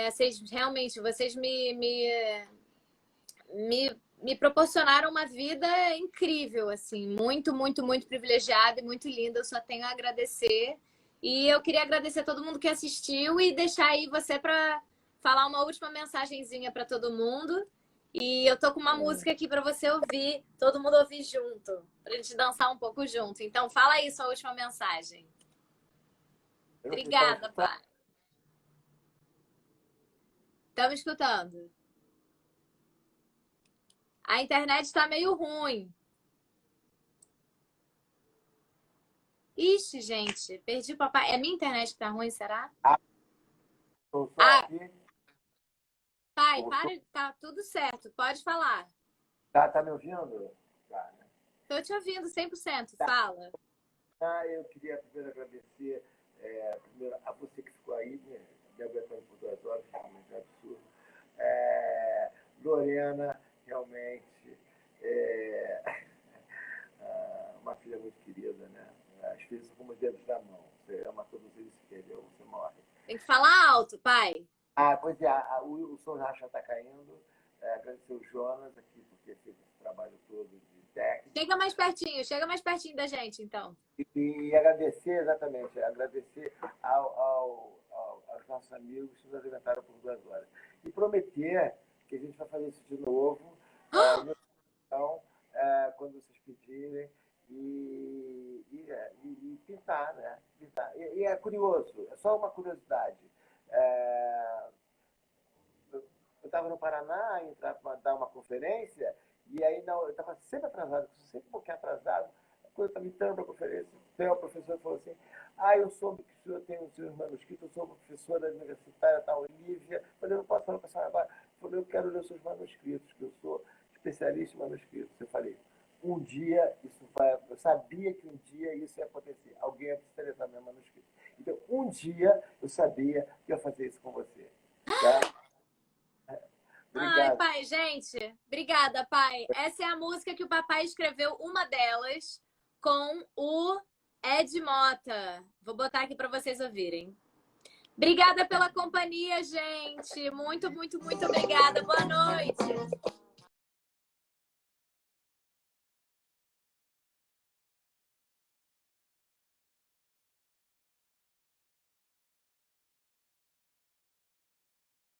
Vocês me proporcionaram uma vida incrível, assim, muito, muito, muito privilegiada e muito linda. Eu só tenho a agradecer. E eu queria agradecer a todo mundo que assistiu e deixar aí você para falar uma última mensagenzinha para todo mundo. E eu tô com uma música aqui para você ouvir, todo mundo ouvir junto, pra gente dançar um pouco junto. Então, fala aí sua última mensagem. Obrigada, pai. Estamos escutando. A internet está meio ruim. Ixi, gente, perdi o papai. É minha internet que tá ruim, será? Estou só Ah, aqui. pai, para, tá tudo certo. Pode falar. Tá me ouvindo? Tá, né? Tô te ouvindo 100%. Fala. Eu queria primeiro agradecer primeiro a você que ficou aí, me aguentando por 2 horas, realmente é absurdo. Lorena, realmente, é, uma filha muito querida, né? As filhas são como os dedos da mão. Você ama todos eles que perdeu, você morre. Tem que falar alto, pai. Pois é, o som já está caindo. Agradecer o Jonas aqui por ter feito esse trabalho todo de técnico. Chega mais pertinho da gente, então. E agradecer, exatamente, agradecer aos nossos amigos que nos alimentaram por 2 horas. E prometer que a gente vai fazer isso de novo, então, quando vocês pedirem, e pintar, né? Pintar. E é curioso, é só uma curiosidade. Eu estava no Paraná, entrar para dar uma conferência, e aí não, eu estava sempre atrasado, sempre um pouquinho atrasado, a coisa estava entrando para a conferência, então o professor falou assim, eu soube que o senhor tem os seus manuscritos, eu sou professora universitária, tá, Olívia, eu falei, eu não posso falar com a senhora agora, eu falei, eu quero ler os seus manuscritos, que eu sou especialista em manuscritos. Eu falei, um dia isso vai, eu sabia que um dia isso ia acontecer, alguém ia precisar meu manuscrito. Então, um dia eu sabia que ia fazer isso com você. Tá? Ai, Obrigado. pai, gente. Obrigada, pai. Essa é a música que o papai escreveu, uma delas, com o Ed Mota. Vou botar aqui para vocês ouvirem. Obrigada pela companhia, gente. Muito, muito, muito obrigada. Boa noite.